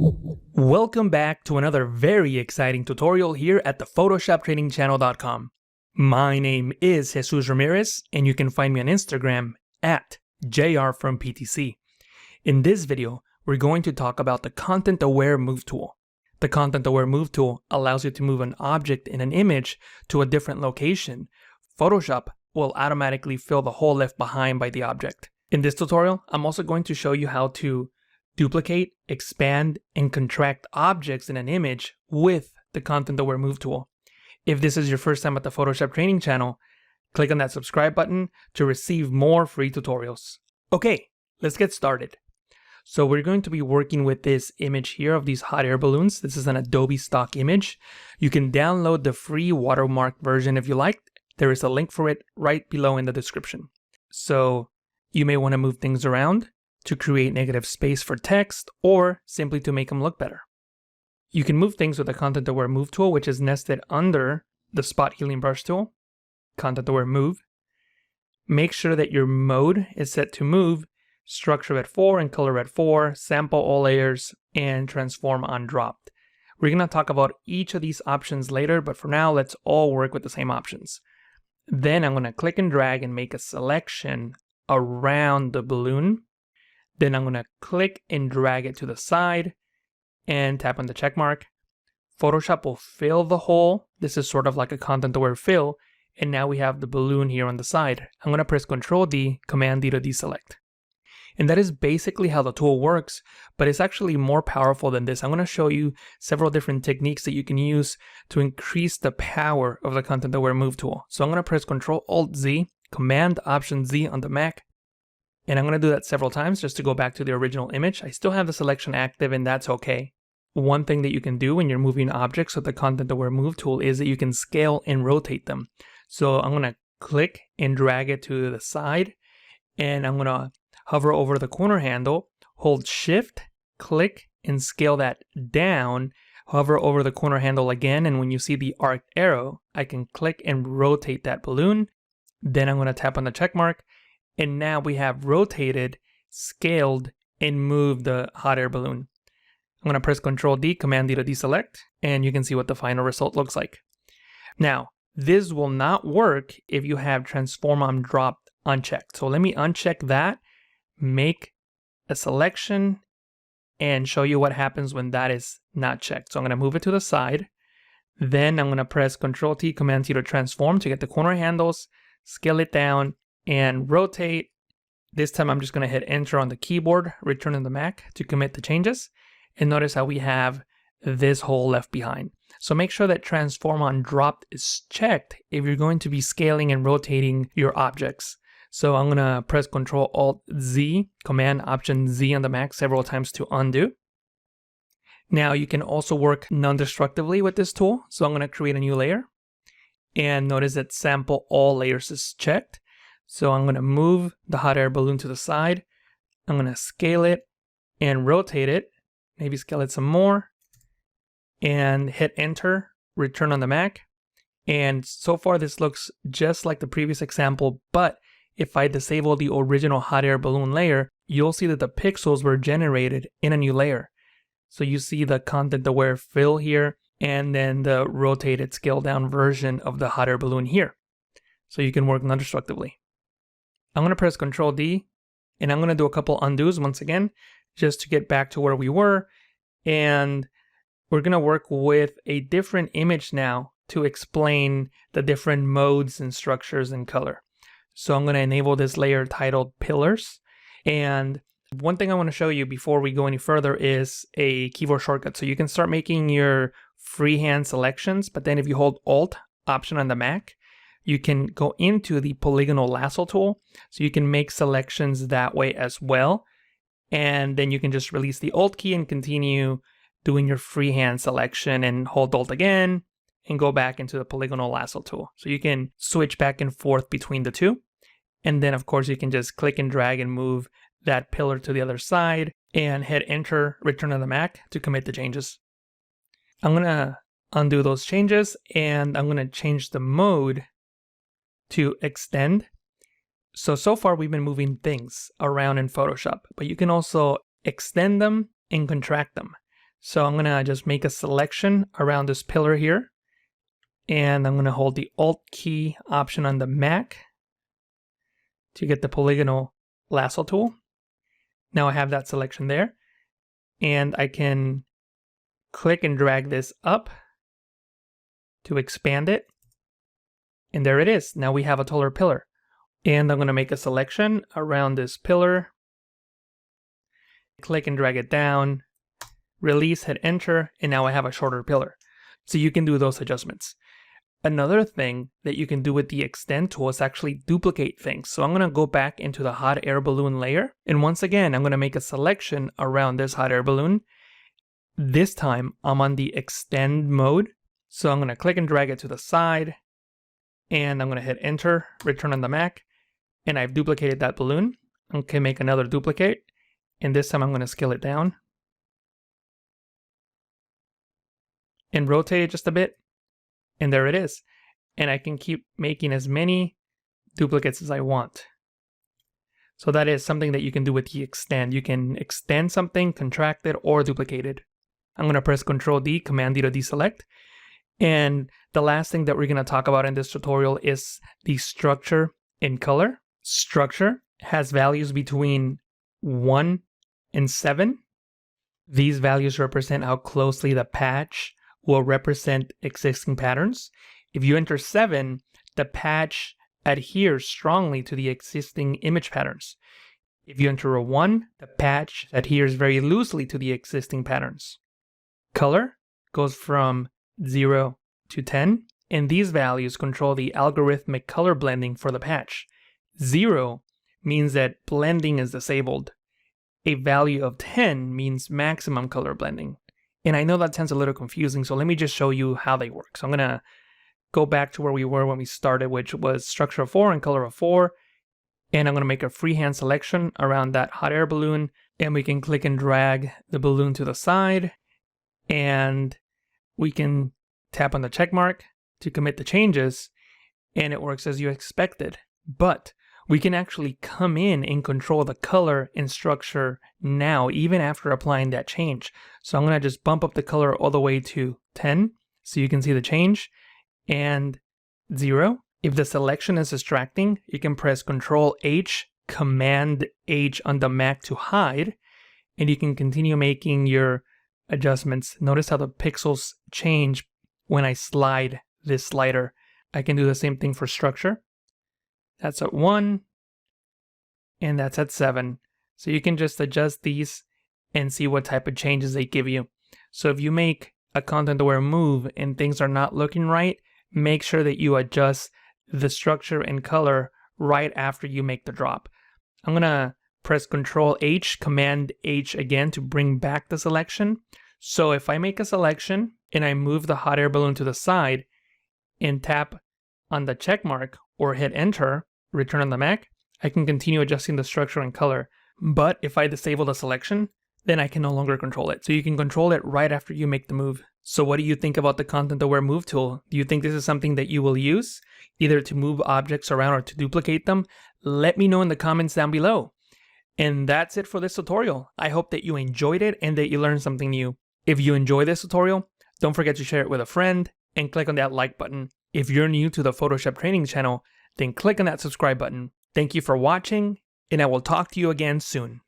Welcome back to another very exciting tutorial here at the PhotoshopTrainingChannel.com. My name is Jesus Ramirez, and you can find me on Instagram at JRFromPTC. In this video, we're going to talk about the ContentAware Move tool. The ContentAware Move tool allows you to move an object in an image to a different location. Photoshop will automatically fill the hole left behind by the object. In this tutorial, I'm also going to show you how to duplicate, expand, and contract objects in an image with the ContentAware Move tool. If this is your first time at the Photoshop Training Channel, click on that subscribe button to receive more free tutorials. Okay, let's get started. So we're going to be working with this image here of these hot air balloons. This is an Adobe stock image. You can download the free watermark version if you like. There is a link for it right below in the description. So you may want to move things around to create negative space for text, or simply to make them look better. You can move things with the ContentAware Move tool, which is nested under the Spot Healing Brush tool, ContentAware Move. Make sure that your mode is set to move, structure at 4 and color at 4, sample all layers, and transform on dropped. We're going to talk about each of these options later, but for now, let's all work with the same options. Then I'm going to click and drag and make a selection around the balloon. Then I'm going to click and drag it to the side and tap on the check mark. Photoshop will fill the hole. This is sort of like a ContentAware fill. And now we have the balloon here on the side. I'm going to press Ctrl D, Command D to deselect. And that is basically how the tool works, but it's actually more powerful than this. I'm going to show you several different techniques that you can use to increase the power of the ContentAware Move tool. So I'm going to press Ctrl Alt Z, Command Option Z on the Mac. And I'm going to do that several times just to go back to the original image. I still have the selection active, and that's okay. One thing that you can do when you're moving objects with the ContentAware Move tool is that you can scale and rotate them. So I'm going to click and drag it to the side, and I'm going to hover over the corner handle, hold Shift, click, and scale that down. Hover over the corner handle again, and when you see the arced arrow, I can click and rotate that balloon. Then I'm going to tap on the check mark. And now we have rotated, scaled, and moved the hot air balloon. I'm going to press Ctrl D, Command D to deselect, and you can see what the final result looks like. Now, this will not work if you have Transform on Dropped unchecked. So let me uncheck that, make a selection, and show you what happens when that is not checked. So I'm going to move it to the side. Then I'm going to press Ctrl T, Command T to transform to get the corner handles, scale it down, and rotate. This time I'm just going to hit enter on the keyboard, return on the Mac to commit the changes. And notice how we have this hole left behind. So make sure that Transform on Dropped is checked if you're going to be scaling and rotating your objects. So I'm going to press Ctrl Alt Z, Command Option Z on the Mac several times to undo. Now you can also work non-destructively with this tool. So I'm going to create a new layer. And notice that Sample All Layers is checked. So I'm going to move the hot air balloon to the side. I'm going to scale it and rotate it. Maybe scale it some more. And hit enter, return on the Mac. And so far this looks just like the previous example, but if I disable the original hot air balloon layer, you'll see that the pixels were generated in a new layer. So you see the ContentAware fill here, and then the rotated scaled down version of the hot air balloon here. So you can work non-destructively. I'm going to press Ctrl D, and I'm going to do a couple undos once again, just to get back to where we were. And we're going to work with a different image now to explain the different modes and structures and color. So I'm going to enable this layer titled Pillars. And one thing I want to show you before we go any further is a keyboard shortcut. So you can start making your freehand selections, but then if you hold Alt, Option on the Mac, you can go into the polygonal lasso tool, so you can make selections that way as well. And then you can just release the Alt key and continue doing your freehand selection and hold Alt again and go back into the polygonal lasso tool. So you can switch back and forth between the two. And then of course you can just click and drag and move that pillar to the other side and hit enter, return on the Mac to commit the changes. I'm going to undo those changes, and I'm going to change the mode to extend. So far we've been moving things around in Photoshop, but you can also extend them and contract them. So I'm gonna just make a selection around this pillar here, and I'm gonna hold the Alt key option on the Mac to get the polygonal lasso tool. Now I have that selection there, and I can click and drag this up to expand it. And there it is. Now we have a taller pillar. And I'm going to make a selection around this pillar. Click and drag it down. Release, hit enter, and now I have a shorter pillar. So you can do those adjustments. Another thing that you can do with the extend tool is actually duplicate things. So I'm going to go back into the hot air balloon layer. And once again, I'm going to make a selection around this hot air balloon. This time I'm on the extend mode. So I'm going to click and drag it to the side. And I'm going to hit enter, return on the Mac. And I've duplicated that balloon. Okay, make another duplicate. And this time I'm going to scale it down. And rotate it just a bit. And there it is. And I can keep making as many duplicates as I want. So that is something that you can do with the extend. You can extend something, contract it, or duplicate it. I'm going to press Ctrl D, Command D to deselect. And the last thing that we're going to talk about in this tutorial is the structure in color. Structure has values between 1 and 7. These values represent how closely the patch will represent existing patterns. If you enter 7, the patch adheres strongly to the existing image patterns. If you enter a 1, the patch adheres very loosely to the existing patterns. Color goes from 0 to 10, and these values control the algorithmic color blending for the patch. 0 means that blending is disabled. A value of 10 means maximum color blending. And I know that sounds a little confusing, so let me just show you how they work. So I'm going to go back to where we were when we started, which was structure of 4 and color of 4. And I'm going to make a freehand selection around that hot air balloon. And we can click and drag the balloon to the side. And we can tap on the check mark to commit the changes. And it works as you expected. But we can actually come in and control the color and structure now, even after applying that change. So I'm going to just bump up the color all the way to 10 so you can see the change, and 0. If the selection is distracting, you can press Ctrl H, Command H on the Mac to hide, and you can continue making your adjustments. Notice how the pixels change when I slide this slider. I can do the same thing for structure. That's at 1, and that's at 7. So you can just adjust these and see what type of changes they give you. So if you make a ContentAware move and things are not looking right, make sure that you adjust the structure and color right after you make the drop. I'm going to press Ctrl H, Command H again to bring back the selection. So if I make a selection and I move the hot air balloon to the side and tap on the check mark or hit enter, return on the Mac, I can continue adjusting the structure and color. But if I disable the selection, then I can no longer control it. So you can control it right after you make the move. So what do you think about the ContentAware Move tool? Do you think this is something that you will use, either to move objects around or to duplicate them? Let me know in the comments down below. And that's it for this tutorial. I hope that you enjoyed it and that you learned something new. If you enjoy this tutorial, don't forget to share it with a friend and click on that like button. If you're new to the Photoshop training channel, then click on that subscribe button. Thank you for watching, and I will talk to you again soon.